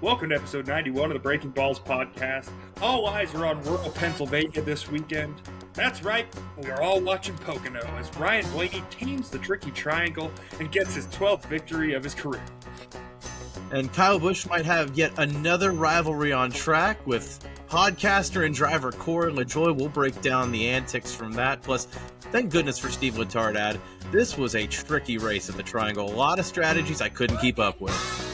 Welcome to episode 91 of the Breaking Balls podcast. All eyes are on rural Pennsylvania this weekend. That's right, we are all watching Pocono as Ryan Blaney tames the tricky triangle and gets his 12th victory of his career. And Kyle Busch might have yet another rivalry on track with podcaster and driver Corey LaJoie. We'll break down the antics from that. Plus, thank goodness for Steve Letarte. This was a tricky race in the triangle. A lot of strategies I couldn't keep up with.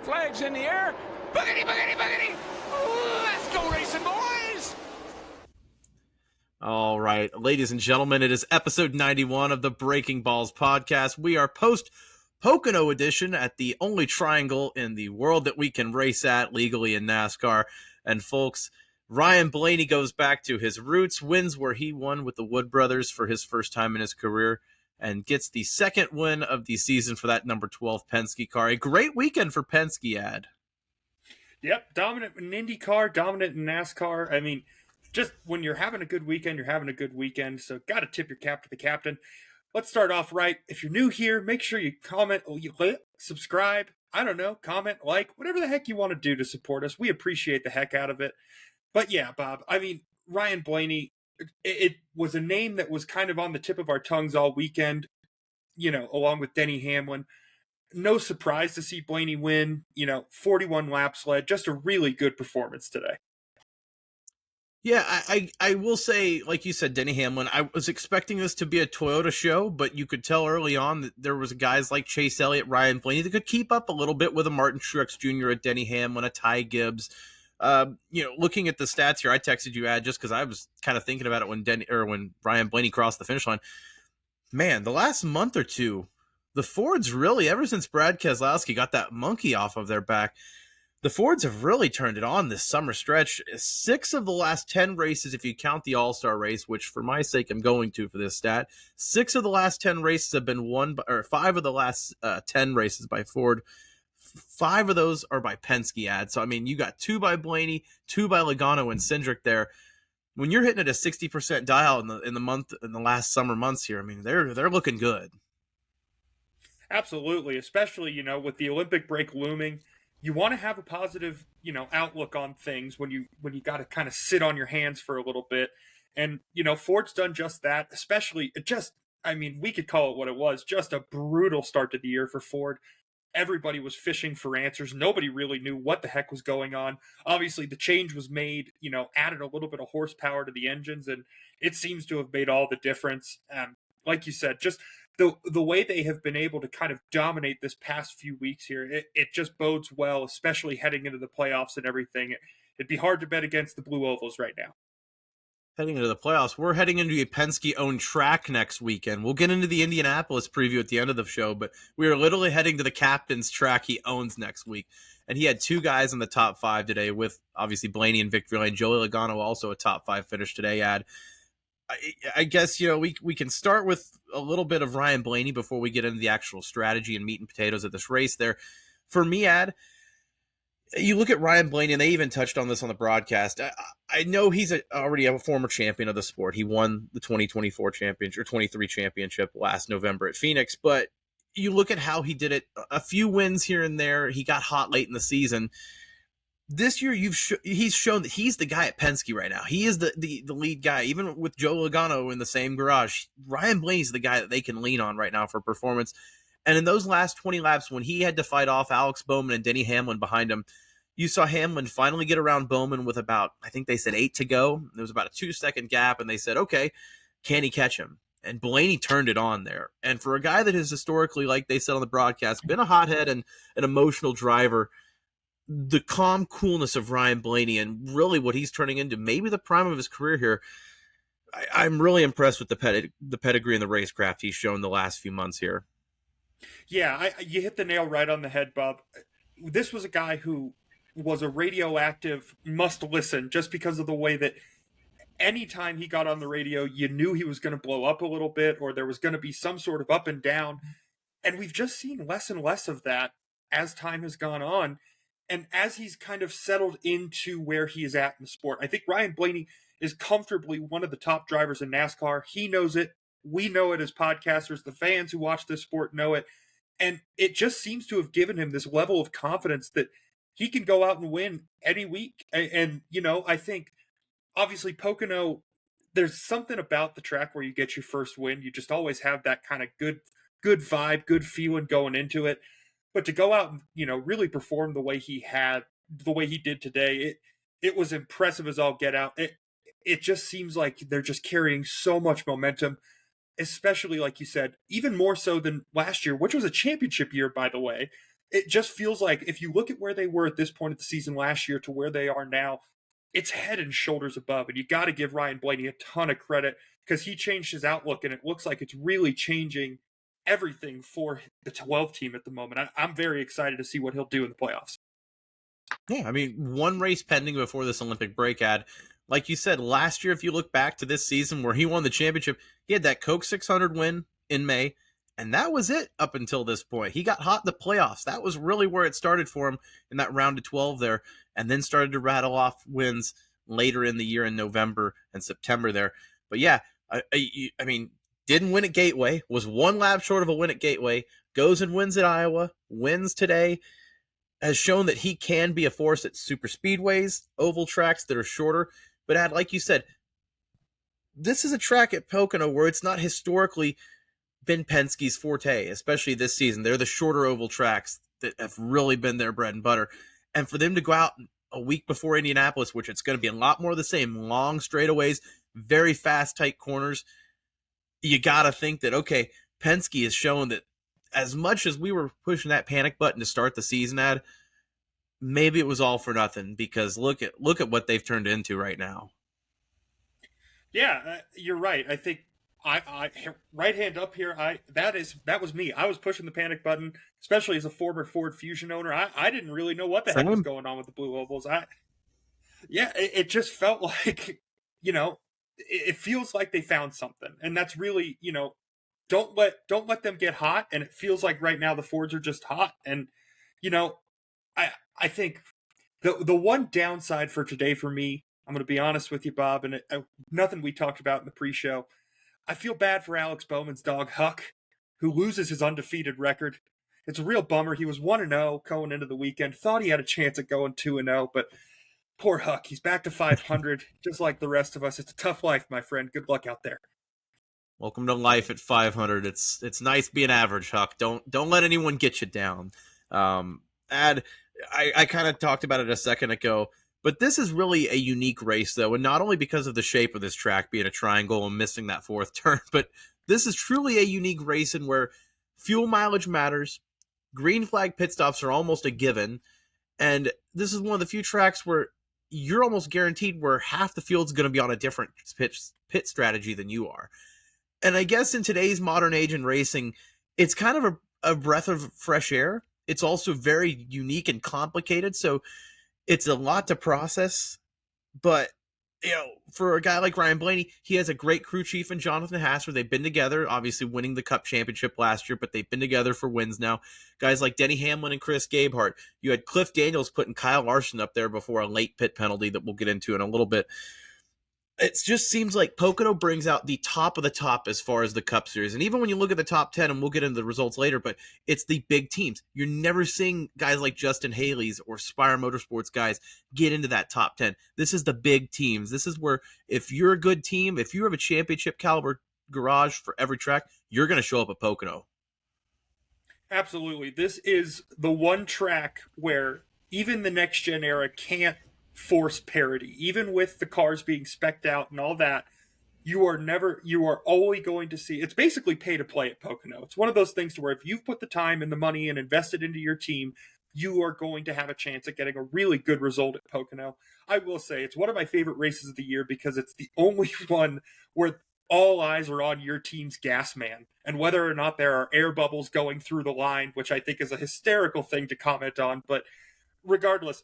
Flags in the air. Boogity, boogity, boogity. Ooh, let's go racing, boys. All right, ladies and gentlemen, it is episode 91 of the Breaking Balls podcast. We are post-Pocono edition at the only triangle in the world that we can race at legally in NASCAR. And folks, Ryan Blaney goes back to his roots, wins where he won with the Wood brothers for his first time in his career, and gets the second win of the season for that number 12 Penske car. A great weekend for Penske, Ad. Yep, dominant in IndyCar, dominant in NASCAR. I mean, just when you're having a good weekend, you're having a good weekend. So got to tip your cap to the captain. Let's start off right. If you're new here, make sure you comment, subscribe, I don't know, comment, like, whatever the heck you want to do to support us. We appreciate the heck out of it. But yeah, Bob, I mean, Ryan Blaney, it was a name that was kind of on the tip of our tongues all weekend, you know, along with Denny Hamlin. No surprise to see Blaney win, 41 laps led, just a really good performance today. Yeah, I will say, like you said, Denny Hamlin, I was expecting this to be a Toyota show, but you could tell early on that there was guys like Chase Elliott, Ryan Blaney that could keep up a little bit with a Martin Truex Jr., a Denny Hamlin, a Ty Gibbs. Looking at the stats here, I texted you, Ad, just because I was kind of thinking about it when Ryan Blaney crossed the finish line. Man, the last month or two, the Fords really, ever since Brad Keselowski got that monkey off of their back, the Fords have really turned it on this summer stretch. 6 of the last 10 races, if you count the All-Star race, which for my sake I'm going to for this stat, 6 of the last 10 races have been won by, or 5 of the last 10 races by Ford. 5 of those are by Penske, Ad. So, I mean, you got 2 by Blaney, 2 by Logano and Cindric there. When you're hitting at a 60% dial in the last summer months here, I mean, they're looking good. Absolutely, especially, with the Olympic break looming. You want to have a positive, outlook on things when you got to kind of sit on your hands for a little bit. And, Ford's done just that, especially we could call it what it was, just a brutal start to the year for Ford. Everybody was fishing for answers. Nobody really knew what the heck was going on. Obviously, the change was made, added a little bit of horsepower to the engines, and it seems to have made all the difference. Like you said, just the way they have been able to kind of dominate this past few weeks here, it just bodes well, especially heading into the playoffs and everything. It'd be hard to bet against the Blue Ovals right now. Heading into the playoffs, we're heading into a Penske-owned track next weekend. We'll get into the Indianapolis preview at the end of the show, but we are literally heading to the captain's track he owns next week. And he had 2 guys in the top 5 today with, obviously, Blaney and victory lane. Joey Logano also a top 5 finish today, Ad. I guess, we can start with a little bit of Ryan Blaney before we get into the actual strategy and meat and potatoes of this race there. For me, Ad, you look at Ryan Blaney, and they even touched on this on the broadcast. I know he's already a former champion of the sport. He won the 2024 championship or 23 championship last November at Phoenix, but you look at how he did it, a few wins here and there. He got hot late in the season. This year, he's shown that he's the guy at Penske right now. He is the lead guy, even with Joe Logano in the same garage. Ryan Blaney's the guy that they can lean on right now for performance. And in those last 20 laps, when he had to fight off Alex Bowman and Denny Hamlin behind him, you saw Hamlin finally get around Bowman with about, I think they said 8 to go. There was about a 2-second gap, and they said, okay, can he catch him? And Blaney turned it on there. And for a guy that has historically, like they said on the broadcast, been a hothead and an emotional driver, the calm coolness of Ryan Blaney and really what he's turning into, maybe the prime of his career here, I'm really impressed with the pedigree and the racecraft he's shown the last few months here. Yeah, you hit the nail right on the head, Bob. This was a guy who was a radioactive must-listen just because of the way that anytime he got on the radio, you knew he was going to blow up a little bit or there was going to be some sort of up and down. And we've just seen less and less of that as time has gone on. And as he's kind of settled into where he is at in the sport, I think Ryan Blaney is comfortably one of the top drivers in NASCAR. He knows it. We know it as podcasters. The fans who watch this sport know it. And it just seems to have given him this level of confidence that he can go out and win any week. And I think obviously Pocono, there's something about the track where you get your first win. You just always have that kind of good vibe, good feeling going into it. But to go out and, really perform the way he did today, it was impressive as all get out. It just seems like they're just carrying so much momentum, especially like you said, even more so than last year, which was a championship year, by the way. It just feels like if you look at where they were at this point of the season last year to where they are now, it's head and shoulders above. And you got to give Ryan Blaney a ton of credit because he changed his outlook, and it looks like it's really changing everything for the 12 team at the moment. I'm very excited to see what he'll do in the playoffs. Yeah, I mean, one race pending before this Olympic break ad. Like you said, last year, if you look back to this season where he won the championship, he had that Coke 600 win in May, and that was it up until this point. He got hot in the playoffs. That was really where it started for him in that round of 12 there, and then started to rattle off wins later in the year in November and September there. But yeah, I mean, didn't win at Gateway, was one lap short of a win at Gateway, goes and wins at Iowa, wins today, has shown that he can be a force at super speedways, oval tracks that are shorter. But like you said, this is a track at Pocono where it's not historically been Penske's forte, especially this season. They're the shorter oval tracks that have really been their bread and butter. And for them to go out a week before Indianapolis, which it's going to be a lot more of the same, long straightaways, very fast, tight corners, you got to think that, okay, Penske has shown that as much as we were pushing that panic button to start the season at, maybe it was all for nothing, because look at what they've turned into right now. Yeah, you're right. I think I right hand up here. That was me. I was pushing the panic button, especially as a former Ford Fusion owner. I didn't really know what the heck was going on with the Blue Ovals. It just felt like, it feels like they found something, and that's really, don't let them get hot. And it feels like right now the Fords are just hot. And, I think the one downside for today for me, I'm going to be honest with you, Bob, and nothing we talked about in the pre-show. I feel bad for Alex Bowman's dog, Huck, who loses his undefeated record. It's a real bummer. He was 1-0 going into the weekend. Thought he had a chance at going 2-0, but poor Huck. He's back to 500, just like the rest of us. It's a tough life, my friend. Good luck out there. Welcome to life at 500. It's nice being average, Huck. Don't let anyone get you down. I kind of talked about it a second ago, but this is really a unique race, though, and not only because of the shape of this track being a triangle and missing that fourth turn, but this is truly a unique race in where fuel mileage matters, green flag pit stops are almost a given, and this is one of the few tracks where you're almost guaranteed where half the field's going to be on a different pit strategy than you are. And I guess in today's modern age in racing, it's kind of a breath of fresh air. It's also very unique and complicated, so it's a lot to process. But, for a guy like Ryan Blaney, he has a great crew chief in Jonathan Hasser. They've been together, obviously winning the Cup championship last year, but they've been together for wins now. Guys like Denny Hamlin and Chris Gabehart. You had Cliff Daniels putting Kyle Larson up there before a late pit penalty that we'll get into in a little bit. It just seems like Pocono brings out the top of the top as far as the Cup Series. And even when you look at the top 10, and we'll get into the results later, but it's the big teams. You're never seeing guys like Justin Haley's or Spire Motorsports guys get into that top 10. This is the big teams. This is where if you're a good team, if you have a championship caliber garage for every track, you're going to show up at Pocono. Absolutely. This is the one track where even the next gen era can't force parity. Even with the cars being specced out and all that, you are always going to see, it's basically pay to play at Pocono. It's one of those things to where if you've put the time and the money and invested into your team, you are going to have a chance at getting a really good result at Pocono. I will say it's one of my favorite races of the year because it's the only one where all eyes are on your team's gas man, and whether or not there are air bubbles going through the line, which I think is a hysterical thing to comment on. But regardless,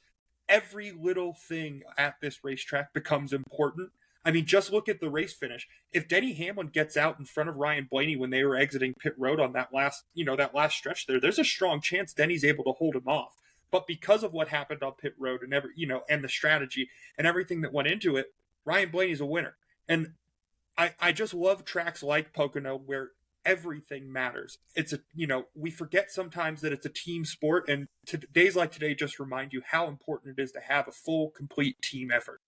every little thing at this racetrack becomes important. I mean, just look at the race finish. If Denny Hamlin gets out in front of Ryan Blaney when they were exiting pit road on that last stretch there's a strong chance Denny's able to hold him off. But because of what happened on pit road and and the strategy and everything that went into it, Ryan Blaney's a winner. And I just love tracks like Pocono where everything matters. It's a, we forget sometimes that it's a team sport, and days like today just remind you how important it is to have a full, complete team effort.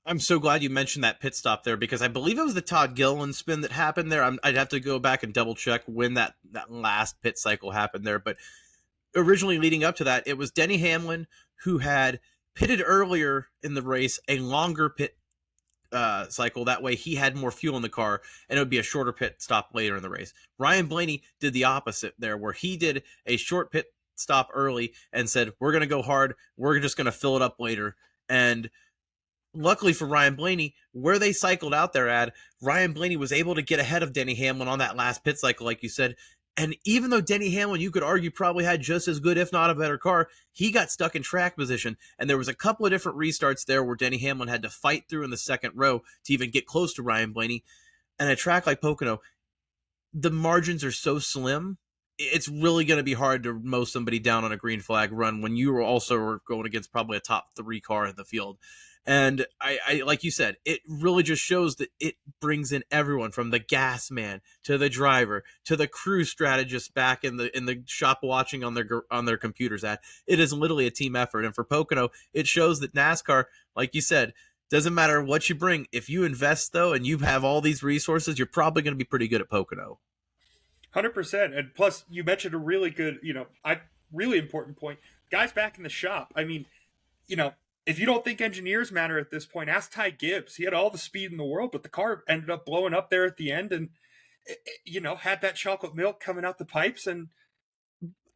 I'm so glad you mentioned that pit stop there, because I believe it was the Todd Gilliland spin that happened there. I'd have to go back and double check when that last pit cycle happened there. But originally leading up to that, it was Denny Hamlin who had pitted earlier in the race, a longer pit cycle. That way he had more fuel in the car, and it would be a shorter pit stop later in the race. Ryan Blaney did the opposite there, where he did a short pit stop early and said, we're going to go hard. We're just going to fill it up later. And luckily for Ryan Blaney, where they cycled out there Ryan Blaney was able to get ahead of Denny Hamlin on that last pit cycle, like you said. And even though Denny Hamlin, you could argue, probably had just as good, if not a better car, he got stuck in track position. And there was a couple of different restarts there where Denny Hamlin had to fight through in the second row to even get close to Ryan Blaney. And a track like Pocono, the margins are so slim, it's really going to be hard to mow somebody down on a green flag run when you are going against probably a top 3 car in the field. And I like you said, it really just shows that it brings in everyone from the gas man to the driver to the crew strategist back in the shop watching on their computers. It is literally a team effort. And for Pocono, it shows that NASCAR, like you said, doesn't matter what you bring. If you invest though, and you have all these resources, you're probably going to be pretty good at Pocono. 100%. And plus, you mentioned a really good, really important point. Guys back in the shop. I mean, if you don't think engineers matter at this point, ask Ty Gibbs. He had all the speed in the world, but the car ended up blowing up there at the end, and had that chocolate milk coming out the pipes. And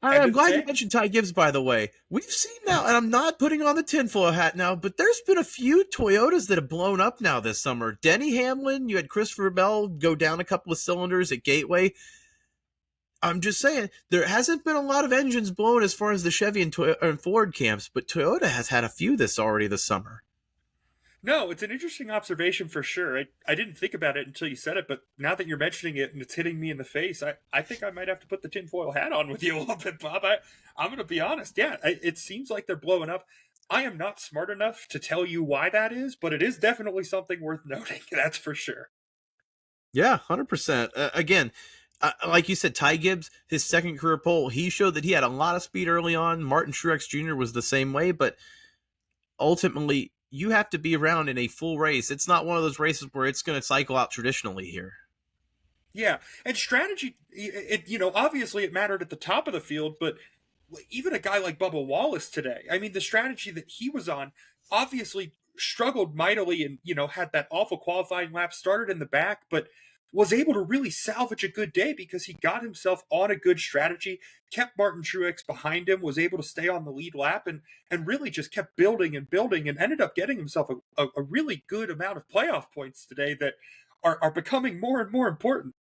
I'm glad you mentioned Ty Gibbs, by the way. We've seen now, and I'm not putting on the tinfoil hat now, but there's been a few Toyotas that have blown up now this summer. Denny Hamlin, you had Christopher Bell go down a couple of cylinders at Gateway. I'm just saying, there hasn't been a lot of engines blown as far as the Chevy and Ford camps, but Toyota has had a few this summer. No, it's an interesting observation for sure. I didn't think about it until you said it, but now that you're mentioning it and it's hitting me in the face, I think I might have to put the tinfoil hat on with you a little bit, Bob. I'm going to be honest. Yeah, it seems like they're blowing up. I am not smart enough to tell you why that is, but it is definitely something worth noting. That's for sure. Yeah, 100%. Again, like you said, Ty Gibbs, his second career pole, he showed that he had a lot of speed early on. Martin Truex Jr. was the same way, but ultimately, you have to be around in a full race. It's not one of those races where it's going to cycle out traditionally here. Yeah, and strategy, obviously it mattered at the top of the field, but even a guy like Bubba Wallace today, I mean, the strategy that he was on obviously struggled mightily and, had that awful qualifying lap, started in the back, but was able to really salvage a good day because he got himself on a good strategy, kept Martin Truex behind him, was able to stay on the lead lap, and really just kept building and building, and ended up getting himself a really good amount of playoff points today that are becoming more and more important.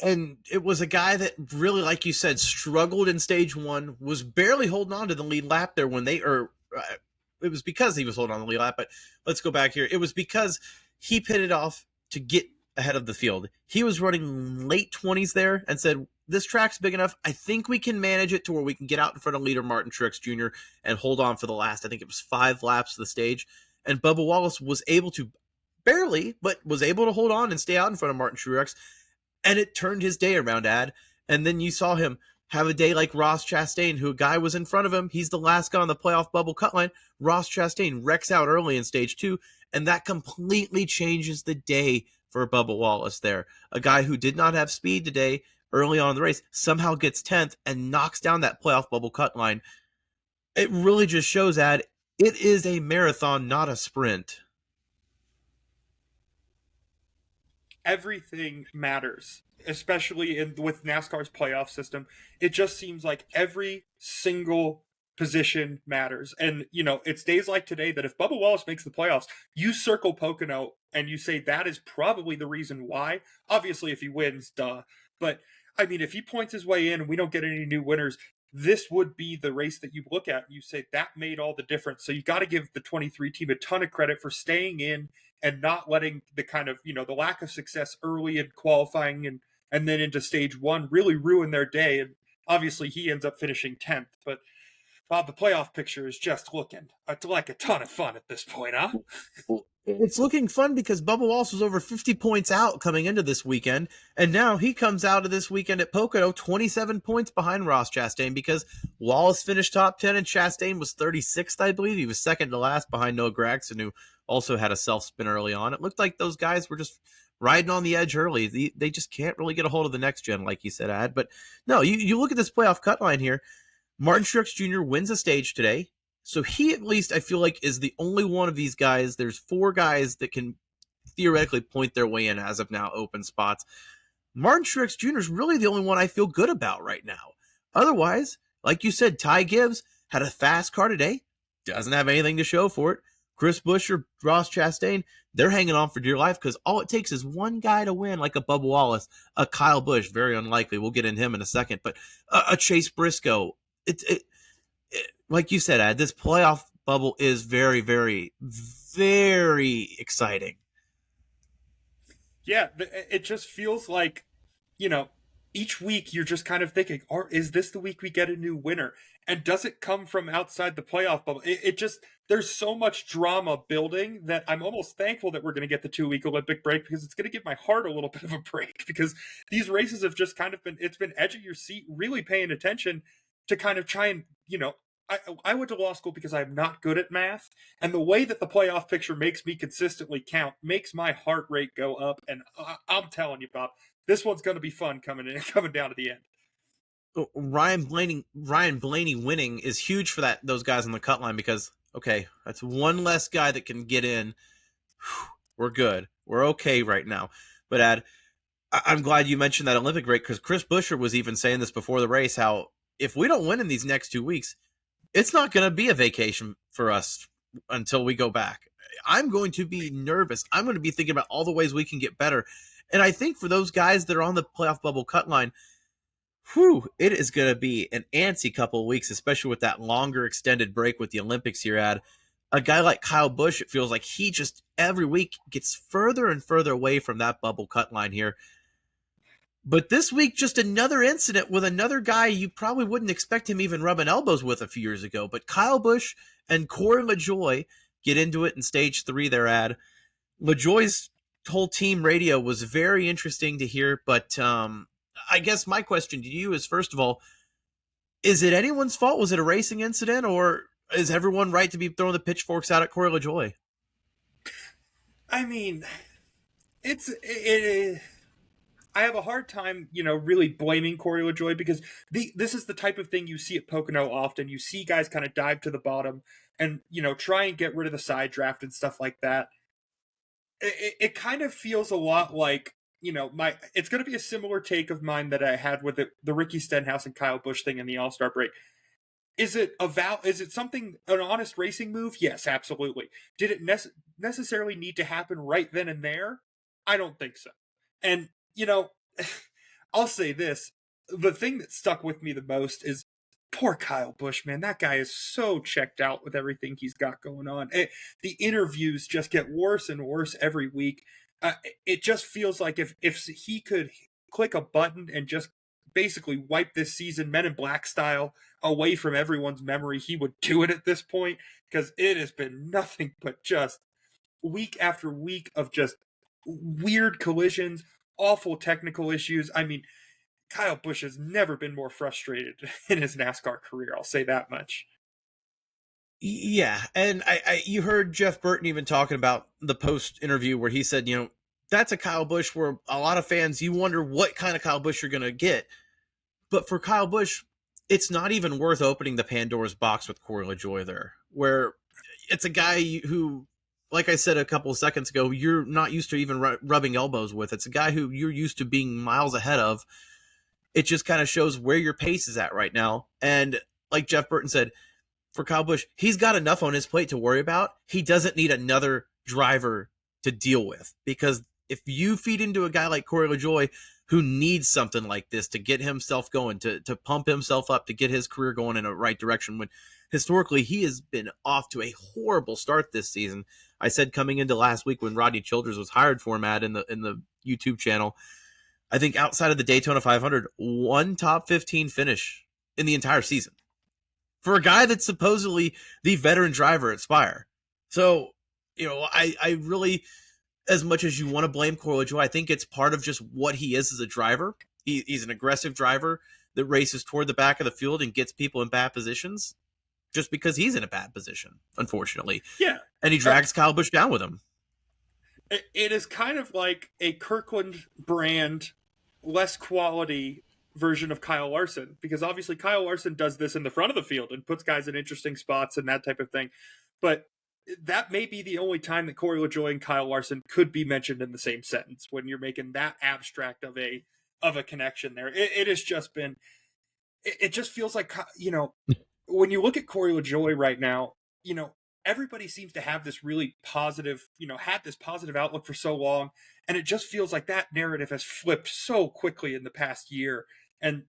And it was a guy that really, like you said, struggled in stage 1, was barely holding on to the lead lap there when it was because he was holding on to the lead lap, but let's go back here. It was because he pitted off to get ahead of the field. He was running late 20s there and said, this track's big enough. I think we can manage it to where we can get out in front of leader Martin Truex Jr. and hold on for the last, I think it was 5 laps of the stage. And Bubba Wallace was able to, barely, but was able to hold on and stay out in front of Martin Truex. And it turned his day around, And then you saw him have a day like Ross Chastain, who a guy was in front of him. He's the last guy on the playoff bubble cut line. Ross Chastain wrecks out early in stage 2, and that completely changes the day for Bubba Wallace there. A guy who did not have speed today early on in the race somehow gets 10th and knocks down that playoff bubble cut line. It really just shows, it is a marathon, not a sprint. Everything matters, especially with NASCAR's playoff system. It just seems like every single position matters. And, it's days like today that if Bubba Wallace makes the playoffs, you circle Pocono and you say that is probably the reason why. Obviously, if he wins, duh. But, I mean, if he points his way in and we don't get any new winners, this would be the race that you look at and you say that made all the difference. So you got to give the 23 team a ton of credit for staying in and not letting the kind of, the lack of success early in qualifying and then into stage 1 really ruin their day. And obviously he ends up finishing 10th. But Bob, the playoff picture is just looking like a ton of fun at this point, huh? Well, it's looking fun because Bubba Wallace was over 50 points out coming into this weekend, and now he comes out of this weekend at Pocono 27 points behind Ross Chastain because Wallace finished top 10 and Chastain was 36th, I believe. He was second to last behind Noah Gragson, who also had a self-spin early on. It looked like those guys were just riding on the edge early. They just can't really get a hold of the next gen, like you said, Ad. But no, you look at this playoff cut line here. Martin Truex Jr. wins a stage today. So he, at least, I feel like, is the only one of these guys. There's 4 guys that can theoretically point their way in as of now, open spots. Martin Truex Jr. is really the only one I feel good about right now. Otherwise, like you said, Ty Gibbs had a fast car today. Doesn't have anything to show for it. Chris Busch or Ross Chastain, they're hanging on for dear life because all it takes is one guy to win, like a Bubba Wallace, a Kyle Busch, very unlikely. We'll get in him in a second. But a Chase Briscoe. It like you said, Ad, this playoff bubble is very, very, very exciting. Yeah, it just feels like, each week you're just kind of thinking, is this the week we get a new winner? And does it come from outside the playoff bubble? It just, there's so much drama building that I'm almost thankful that we're going to get the 2-week Olympic break because it's going to give my heart a little bit of a break because these races have just kind of it's been edge of your seat, really paying attention to kind of try and, I went to law school because I'm not good at math, and the way that the playoff picture makes me consistently count makes my heart rate go up, and I'm telling you, Bob, this one's going to be fun coming down to the end. Ryan Blaney winning is huge for those guys on the cut line because, okay, that's one less guy that can get in. We're good. We're okay right now. But, Ad, I'm glad you mentioned that Olympic break because Chris Buescher was even saying this before the race, how if we don't win in these next 2 weeks, it's not going to be a vacation for us until we go back. I'm going to be nervous. I'm going to be thinking about all the ways we can get better. And I think for those guys that are on the playoff bubble cut line, it is going to be an antsy couple of weeks, especially with that longer extended break with the Olympics here, Ad. A guy like Kyle Busch, it feels like he just every week gets further and further away from that bubble cut line here. But this week, just another incident with another guy you probably wouldn't expect him even rubbing elbows with a few years ago. But Kyle Busch and Corey LaJoie get into it in stage 3 there, Ad. LaJoie's whole team radio was very interesting to hear. But I guess my question to you is, first of all, is it anyone's fault? Was it a racing incident? Or is everyone right to be throwing the pitchforks out at Corey LaJoie? I mean, I have a hard time, really blaming Corey LaJoie because this is the type of thing you see at Pocono often. You see guys kind of dive to the bottom and, try and get rid of the side draft and stuff like that. It kind of feels a lot like, it's going to be a similar take of mine that I had with the Ricky Stenhouse and Kyle Busch thing in the All-Star break. Is it something, an honest racing move? Yes, absolutely. Did it necessarily need to happen right then and there? I don't think so. And, I'll say this. The thing that stuck with me the most is poor Kyle Busch, man. That guy is so checked out with everything he's got going on. The interviews just get worse and worse every week. It just feels like if he could click a button and just basically wipe this season, Men in Black style, away from everyone's memory, he would do it at this point because it has been nothing but just week after week of just weird collisions, awful technical issues. I mean, Kyle Busch has never been more frustrated in his NASCAR career. I'll say that much. Yeah, and you heard Jeff Burton even talking about the post interview where he said, that's a Kyle Busch where a lot of fans, you wonder what kind of Kyle Busch you're going to get. But for Kyle Busch, it's not even worth opening the Pandora's box with Corey LaJoie there, where it's a guy who, like I said a couple of seconds ago, you're not used to even rubbing elbows with. It's a guy who you're used to being miles ahead of. It just kind of shows where your pace is at right now. And like Jeff Burton said, for Kyle Busch, he's got enough on his plate to worry about. He doesn't need another driver to deal with, because if you feed into a guy like Corey LaJoie who needs something like this to get himself going, to pump himself up, to get his career going in a right direction, when historically he has been off to a horrible start this season. I said coming into last week when Rodney Childers was hired for him in the YouTube channel, I think outside of the Daytona 500, one top 15 finish in the entire season for a guy that's supposedly the veteran driver at Spire. So, I really, as much as you want to blame Corey LaJoie, I think it's part of just what he is as a driver. He's an aggressive driver that races toward the back of the field and gets people in bad positions just because he's in a bad position, unfortunately. Yeah. And he drags Kyle Busch down with him. It is kind of like a Kirkland brand, less quality version of Kyle Larson, because obviously Kyle Larson does this in the front of the field and puts guys in interesting spots and that type of thing. But that may be the only time that Corey LaJoie and Kyle Larson could be mentioned in the same sentence, when you're making that abstract of a connection there. It has just been, it just feels like, when you look at Corey LaJoie right now, everybody seems to have this really positive, had this positive outlook for so long. And it just feels like that narrative has flipped so quickly in the past year. And,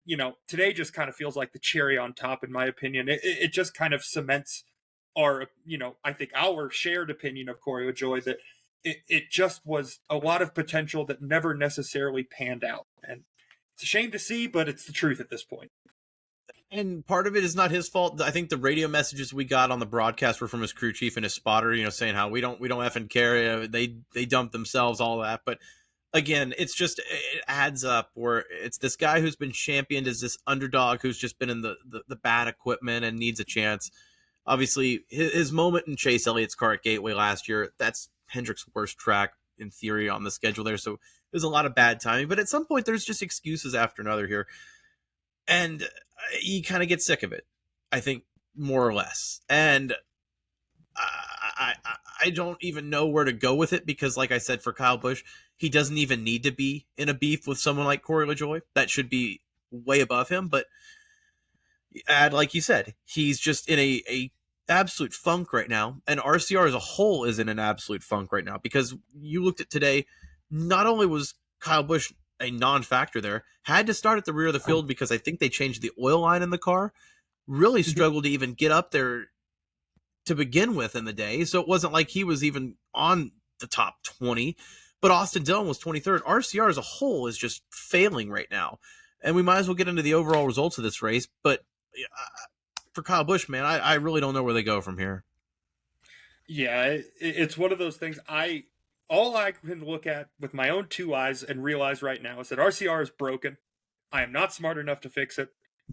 today just kind of feels like the cherry on top, in my opinion. It just kind of cements our, I think our shared opinion of Corey LaJoie, that it just was a lot of potential that never necessarily panned out. And it's a shame to see, but it's the truth at this point. And part of it is not his fault. I think the radio messages we got on the broadcast were from his crew chief and his spotter, saying how we don't effing care. They dump themselves, all that. But again, it adds up where it's this guy who's been championed as this underdog who's just been in the bad equipment and needs a chance. Obviously, his moment in Chase Elliott's car at Gateway last year, that's Hendrick's worst track in theory on the schedule there. So there's a lot of bad timing. But at some point, there's just excuses after another here. And you kind of get sick of it, I think, more or less. And I don't even know where to go with it, because, like I said, for Kyle Busch, he doesn't even need to be in a beef with someone like Corey LaJoie. That should be way above him. But like you said, he's just in a absolute funk right now. And RCR as a whole is in an absolute funk right now, because you looked at today, not only was Kyle Busch a non-factor there, had to start at the rear of the field because I think they changed the oil line in the car, really struggled to even get up there to begin with in the day. So it wasn't like he was even on the top 20, but Austin Dillon was 23rd. RCR as a whole is just failing right now. And we might as well get into the overall results of this race. But for Kyle Busch, man, I really don't know where they go from here. Yeah, it's one of those things. All I can look at with my own two eyes and realize right now is that RCR is broken. I am not smart enough to fix it,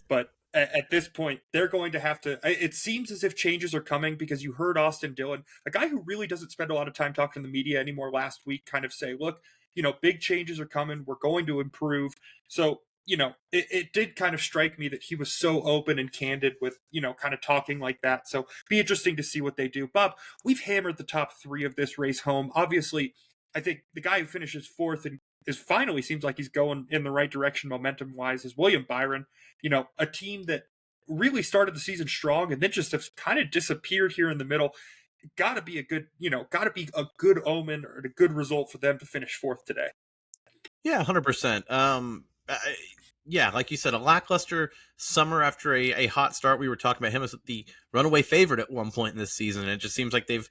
but at this point, they're going to have to. It seems as if changes are coming, because you heard Austin Dillon, a guy who really doesn't spend a lot of time talking to the media anymore, last week, kind of say, look, big changes are coming. We're going to improve. So, it did kind of strike me that he was so open and candid with, kind of talking like that. So be interesting to see what they do. Bob, we've hammered the top three of this race home. Obviously, I think the guy who finishes fourth and finally seems like he's going in the right direction momentum wise is William Byron. A team that really started the season strong and then just have kind of disappeared here in the middle. Got to be a good omen or a good result for them to finish fourth today. Yeah, 100%. Yeah, like you said, a lackluster summer after a hot start. We were talking about him as the runaway favorite at one point in this season, and it just seems like they've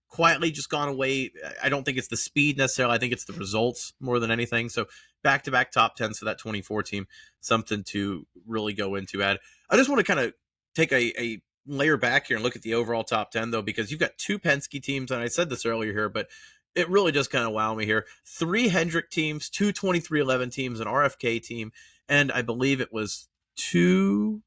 quietly just gone away. I don't think it's the speed necessarily. I think it's the results more than anything. So back-to-back top 10s for that 24 team, something to really go into. I just want to kind of take a layer back here and look at the overall top 10, though, because you've got two Penske teams, and I said this earlier here, but it really just kind of wowed me here. 3 Hendrick teams, 2 2311 teams, an RFK team, and I believe it was 2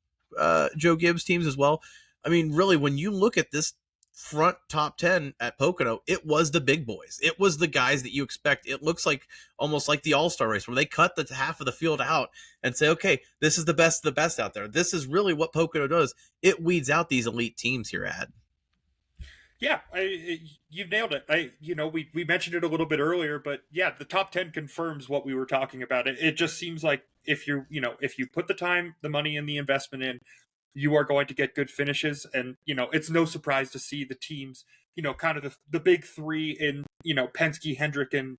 Joe Gibbs teams as well. I mean, really, when you look at this front top 10 at Pocono, it was the big boys. It was the guys that you expect. It looks like almost like the All-Star race where they cut the half of the field out and say, okay, this is the best of the best out there. This is really what Pocono does. It weeds out these elite teams here, Ad. Yeah, you've nailed it. We mentioned it a little bit earlier, but yeah, the top 10 confirms what we were talking about. It just seems like if you put the time, the money, and the investment in, you are going to get good finishes. And, it's no surprise to see the teams, kind of the big three in, Penske, Hendrick, and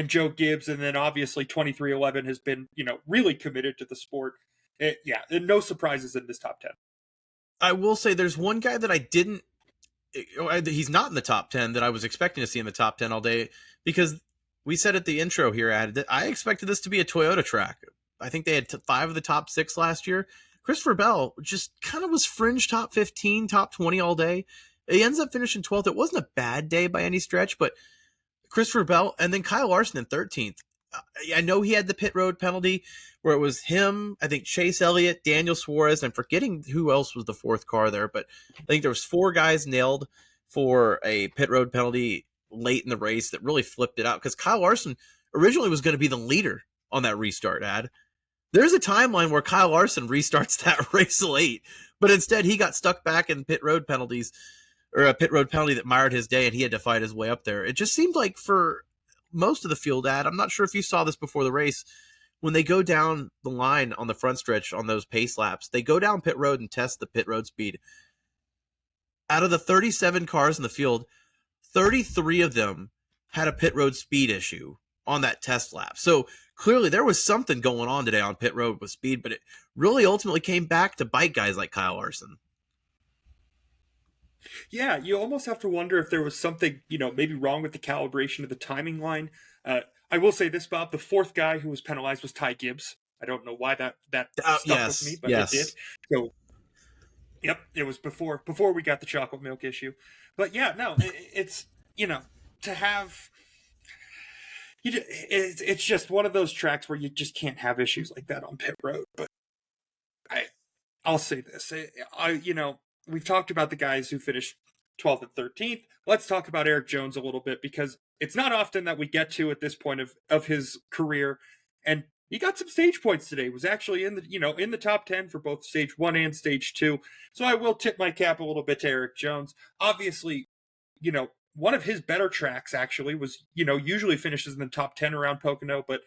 Joe Gibbs. And then obviously 2311 has been, really committed to the sport. No surprises in this top 10. I will say there's one guy that he's not in the top 10 that I was expecting to see in the top 10 all day, because we said at the intro here, Ad, that I expected this to be a Toyota track. I think they had 5 of the top 6 last year. Christopher Bell just kind of was fringe top 15, top 20 all day. He ends up finishing 12th. It wasn't a bad day by any stretch, but Christopher Bell and then Kyle Larson in 13th. I know he had the pit road penalty where it was him, I think Chase Elliott, Daniel Suarez, I'm forgetting who else was the fourth car there, but I think there was 4 guys nailed for a pit road penalty late in the race that really flipped it out because Kyle Larson originally was going to be the leader on that restart ad. There's a timeline where Kyle Larson restarts that race late, but instead he got stuck back in pit road penalties or a pit road penalty that mired his day and he had to fight his way up there. It just seemed like for most of the field ad, I'm not sure if you saw this before the race, when they go down the line on the front stretch on those pace laps, they go down pit road and test the pit road speed. Out of the 37 cars in the field, 33 of them had a pit road speed issue on that test lap. So clearly there was something going on today on pit road with speed, but it really ultimately came back to bite guys like Kyle Larson. Yeah, you almost have to wonder if there was something, maybe wrong with the calibration of the timing line. I will say this, Bob, the 4th guy who was penalized was Ty Gibbs. I don't know why that stuck with me, but it did. So, yep, it was before we got the chocolate milk issue. But yeah, no, it's, to have... It's just one of those tracks where you just can't have issues like that on pit road. But I'll say this, we've talked about the guys who finished 12th and 13th. Let's talk about Eric Jones a little bit because it's not often that we get to at this point of his career, and he got some stage points today. Was actually in the top 10 for both stage 1 and stage 2. So I will tip my cap a little bit to Eric Jones. Obviously, one of his better tracks actually was, usually finishes in the top 10 around Pocono, but,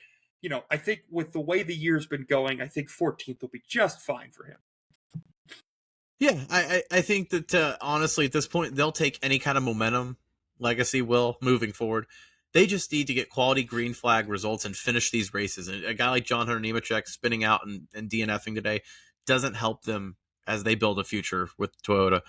I think with the way the year's been going, I think 14th will be just fine for him. Yeah, I think that, honestly, at this point, they'll take any kind of momentum Legacy will moving forward. They just need to get quality green flag results and finish these races. And a guy like John Hunter Nemechek spinning out and DNFing today doesn't help them as they build a future with Toyota.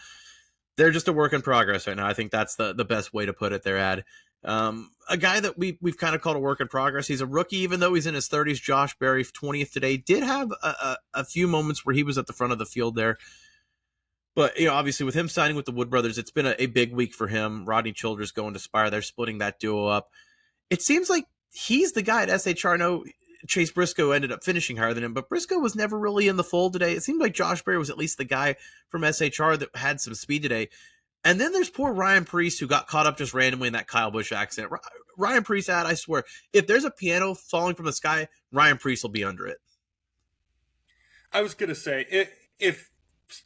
They're just a work in progress right now. I think that's the best way to put it there, Ad. A guy that we've kind of called a work in progress. He's a rookie, even though he's in his 30s. Josh Berry, 20th today, did have a few moments where he was at the front of the field there. But, obviously with him signing with the Wood Brothers, it's been a big week for him. Rodney Childers going to Spire. They're splitting that duo up. It seems like he's the guy at SHR. I know Chase Briscoe ended up finishing higher than him, but Briscoe was never really in the fold today. It seemed like Josh Berry was at least the guy from SHR that had some speed today. And then there's poor Ryan Preece, who got caught up just randomly in that Kyle Busch accident. Ryan Preece, I swear, if there's a piano falling from the sky, Ryan Preece will be under it. I was going to say, if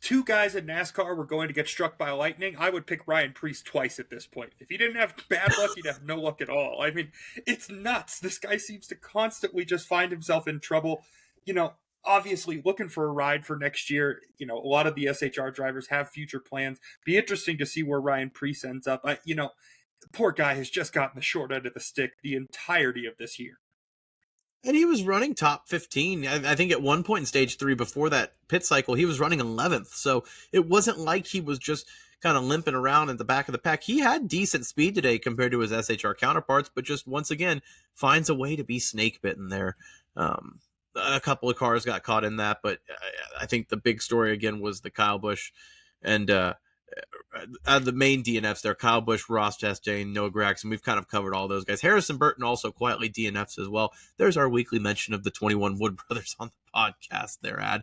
2 guys in NASCAR were going to get struck by lightning, I would pick Ryan Preece twice at this point. If he didn't have bad luck, he'd have no luck at all. I mean, it's nuts. This guy seems to constantly just find himself in trouble. Obviously looking for a ride for next year. A lot of the SHR drivers have future plans. Be interesting to see where Ryan Preece ends up. Poor guy has just gotten the short end of the stick the entirety of this year. And he was running top 15. I think at one point in stage 3 before that pit cycle, he was running 11th. So it wasn't like he was just kind of limping around at the back of the pack. He had decent speed today compared to his SHR counterparts, but just once again finds a way to be snake bitten there. A couple of cars got caught in that, but I think the big story again was the Kyle Busch and the main DNFs there. Kyle Busch, Ross Chastain, Noah Gragson. We've kind of covered all those guys. Harrison Burton also quietly DNFs as well. There's our weekly mention of the 21 Wood Brothers on the podcast there, Ad.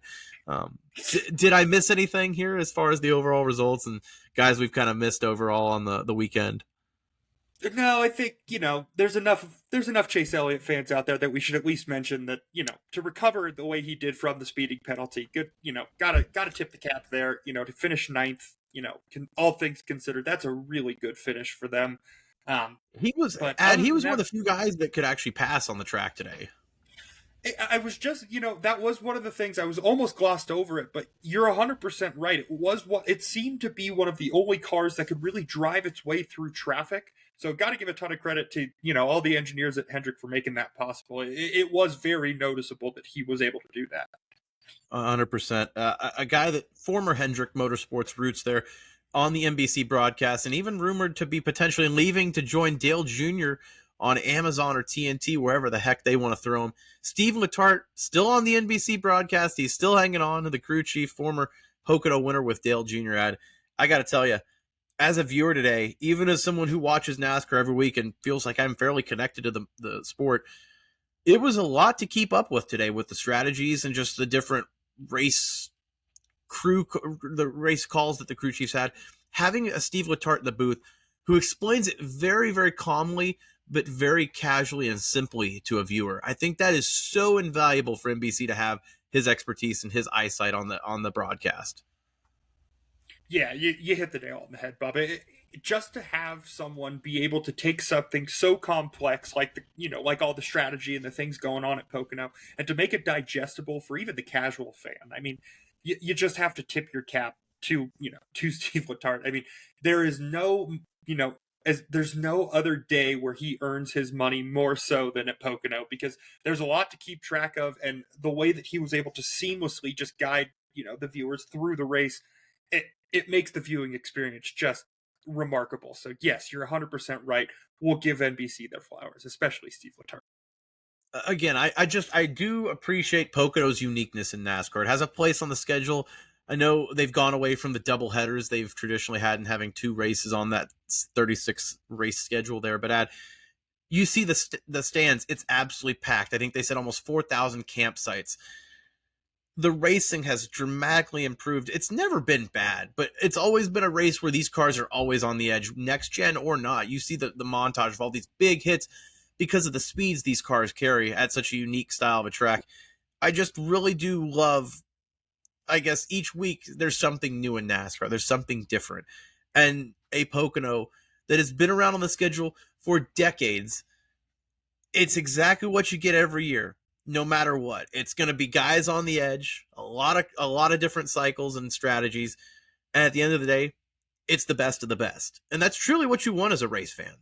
Did I miss anything here as far as the overall results and guys we've kind of missed overall on the weekend? No, I think, there's enough Chase Elliott fans out there that we should at least mention that, to recover the way he did from the speeding penalty, good, gotta tip the cap there, to finish 9th, all things considered, that's a really good finish for them. He was one of the few guys that could actually pass on the track today. I was just, that was one of the things I was almost glossed over it, but you're 100% right. It seemed to be one of the only cars that could really drive its way through traffic. So got to give a ton of credit to, all the engineers at Hendrick for making that possible. It was very noticeable that he was able to do that. 100%. A guy that former Hendrick Motorsports roots there on the NBC broadcast and even rumored to be potentially leaving to join Dale Jr. on Amazon or TNT, wherever the heck they want to throw him. Steve Letarte, still on the NBC broadcast. He's still hanging on to the crew chief, former Pocono winner with Dale Jr. I got to tell you, as a viewer today, even as someone who watches NASCAR every week and feels like I'm fairly connected to the sport, it was a lot to keep up with today with the strategies and just the different race calls that the crew chiefs had. Having a Steve Letarte in the booth who explains it very, very calmly, but very casually and simply to a viewer. I think that is so invaluable for NBC to have his expertise and his eyesight on the broadcast. Yeah, you hit the nail on the head, Bob. Just to have someone be able to take something so complex like like all the strategy and the things going on at Pocono, and to make it digestible for even the casual fan. I mean, you just have to tip your cap to Steve Letarte. I mean, there is no there's no other day where he earns his money more so than at Pocono, because there's a lot to keep track of, and the way that he was able to seamlessly just guide the viewers through the race, it makes the viewing experience just remarkable. So yes, you're 100% right. We'll give NBC their flowers, especially Steve Letarte. Again, I do appreciate Pocono's uniqueness in NASCAR. It has a place on the schedule. I know they've gone away from the double headers they've traditionally had in having 2 races on that 36 race schedule there. But you see the stands, it's absolutely packed. I think they said almost 4,000 campsites. The racing has dramatically improved. It's never been bad, but it's always been a race where these cars are always on the edge, next gen or not. You see the montage of all these big hits because of the speeds these cars carry at such a unique style of a track. I just really do love, I guess, each week there's something new in NASCAR. There's something different. And a Pocono that has been around on the schedule for decades, it's exactly what you get every year. No matter what, it's going to be guys on the edge, a lot of different cycles and strategies, and at the end of the day, it's the best of the best, and that's truly what you want as a race fan.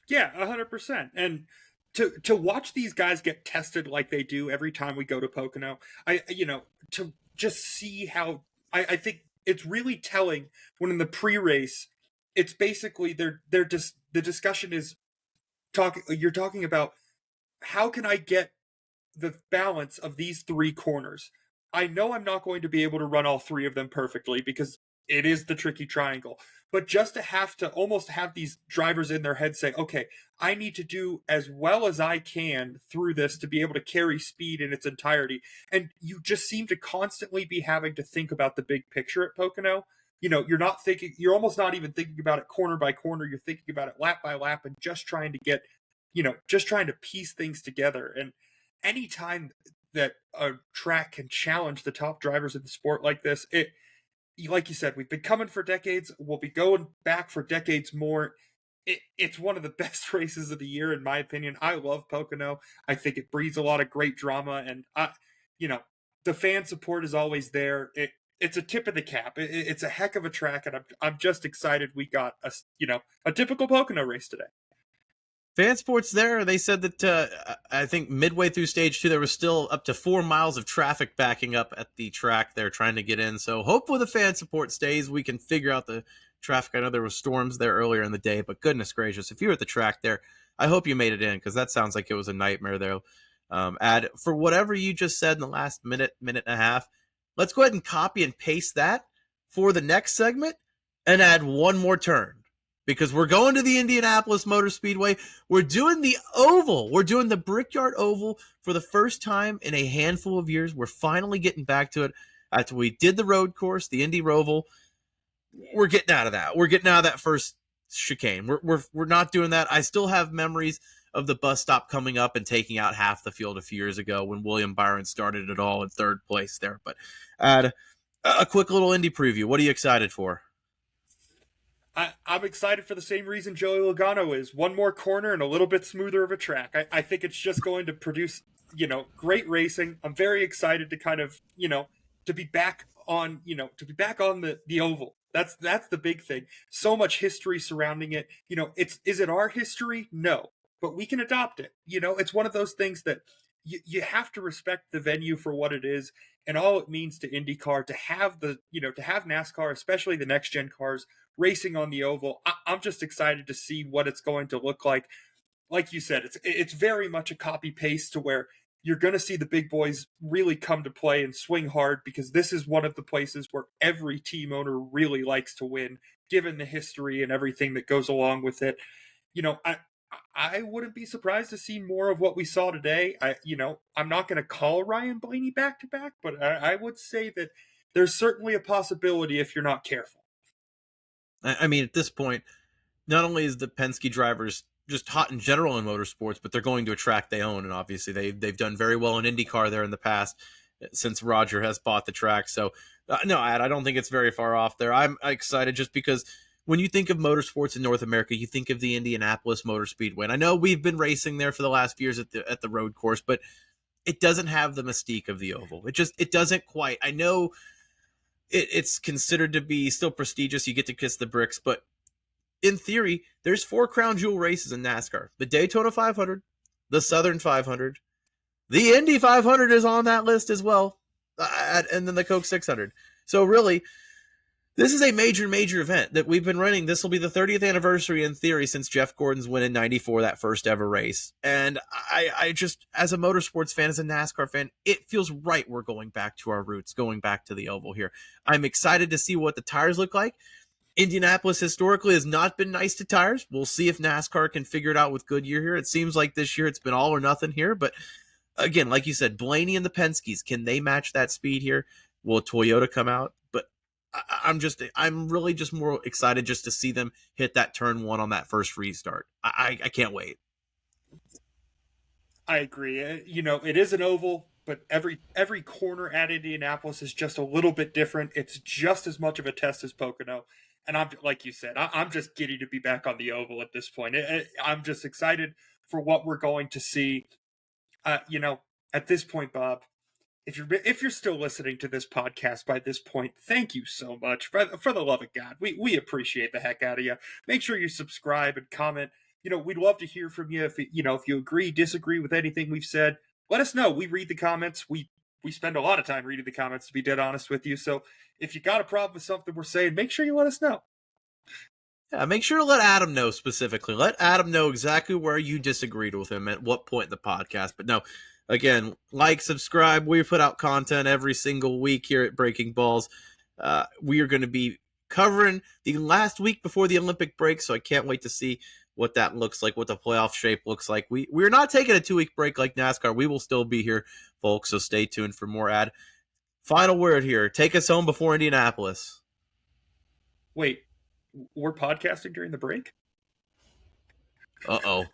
Yeah, 100%. And to watch these guys get tested like they do every time we go to Pocono, to just see how I think it's really telling when in the pre-race, it's basically they're just the discussion is you're talking about, how can I get the balance of these 3 corners? I know I'm not going to be able to run all 3 of them perfectly because it is the tricky triangle. But just to have to almost have these drivers in their head say, okay, I need to do as well as I can through this to be able to carry speed in its entirety. And you just seem to constantly be having to think about the big picture at Pocono. You're almost not even thinking about it corner by corner. You're thinking about it lap by lap and just trying to piece things together. And anytime that a track can challenge the top drivers in the sport like this, like you said, we've been coming for decades. We'll be going back for decades more. It's one of the best races of the year, in my opinion. I love Pocono. I think it breeds a lot of great drama, and the fan support is always there. It's a tip of the cap. It's a heck of a track, and I'm just excited we got a typical Pocono race today. Fan sports there, they said that I think midway through stage 2, there was still up to 4 miles of traffic backing up at the track there trying to get in. So hopefully the fan support stays. We can figure out the traffic. I know there were storms there earlier in the day, but goodness gracious, if you were at the track there, I hope you made it in, because that sounds like it was a nightmare there. For whatever you just said in the last minute and a half, let's go ahead and copy and paste that for the next segment and add one more turn. Because we're going to the Indianapolis Motor Speedway. We're doing the oval. We're doing the Brickyard Oval for the first time in a handful of years. We're finally getting back to it. After we did the road course, the Indy Roval, we're getting out of that. We're getting out of that first chicane. We're not doing that. I still have memories of the bus stop coming up and taking out half the field a few years ago when William Byron started it all in 3rd place there. But add a quick little Indy preview. What are you excited for? I'm excited for the same reason Joey Logano is. One more corner and a little bit smoother of a track. I think it's just going to produce, great racing. I'm very excited to kind of, to be back on, the oval. That's the big thing. So much history surrounding it. Is it our history? No, but we can adopt it. It's one of those things that you have to respect the venue for what it is and all it means to IndyCar to have to have NASCAR, especially the next gen cars, racing on the oval. I'm just excited to see what it's going to look like. Like you said, it's very much a copy paste to where you're going to see the big boys really come to play and swing hard, because this is one of the places where every team owner really likes to win, given the history and everything that goes along with it. I wouldn't be surprised to see more of what we saw today. I'm not going to call Ryan Blaney back to back, but I would say that there's certainly a possibility if you're not careful. I mean, at this point, not only is the Penske drivers just hot in general in motorsports, but they're going to a track they own, and obviously they've done very well in IndyCar there in the past since Roger has bought the track. So no, I don't think it's very far off there. I'm excited just because when you think of motorsports in North America, you think of the Indianapolis Motor Speedway. And I know we've been racing there for the last few years at the road course, but it doesn't have the mystique of the oval. It doesn't quite. I know it's considered to be still prestigious. You get to kiss the bricks, but in theory, there's 4 crown jewel races in NASCAR: the Daytona 500, the Southern 500, the Indy 500 is on that list as well, and then the Coke 600. So really, this is a major event that we've been running. This will be the 30th anniversary in theory since Jeff Gordon's win in '94, that first ever race. And I just, as a motorsports fan, as a NASCAR fan, it feels right we're going back to our roots, going back to the oval here. I'm excited to see what the tires look like. Indianapolis historically has not been nice to tires. We'll see if NASCAR can figure it out with Goodyear here. It seems like this year it's been all or nothing here. But again, like you said, Blaney and the Penskes, can they match that speed here? Will Toyota come out? But I'm really just more excited just to see them hit that turn 1 on that first restart. I can't wait. I agree. It is an oval, but every corner at Indianapolis is just a little bit different. It's just as much of a test as Pocono. And I'm like you said, I'm just giddy to be back on the oval at this point. I'm just excited for what we're going to see. At this point, Bob, if you're still listening to this podcast by this point, thank you so much. For the love of God, we appreciate the heck out of you. Make sure you subscribe and comment. We'd love to hear from you. If you agree, disagree with anything we've said, let us know. We read the comments. We spend a lot of time reading the comments, to be dead honest with you. So if you got a problem with something we're saying, make sure you let us know. Yeah, make sure to let Adam know specifically. Let Adam know exactly where you disagreed with him at what point in the podcast. But no, again, like, subscribe. We put out content every single week here at Breaking Balls. We are going to be covering the last week before the Olympic break, so I can't wait to see what that looks like, what the playoff shape looks like. We're not taking a 2-week break like NASCAR. We will still be here, folks, so stay tuned for more ad. Final word here. Take us home before Indianapolis. Wait, we're podcasting during the break? Uh-oh.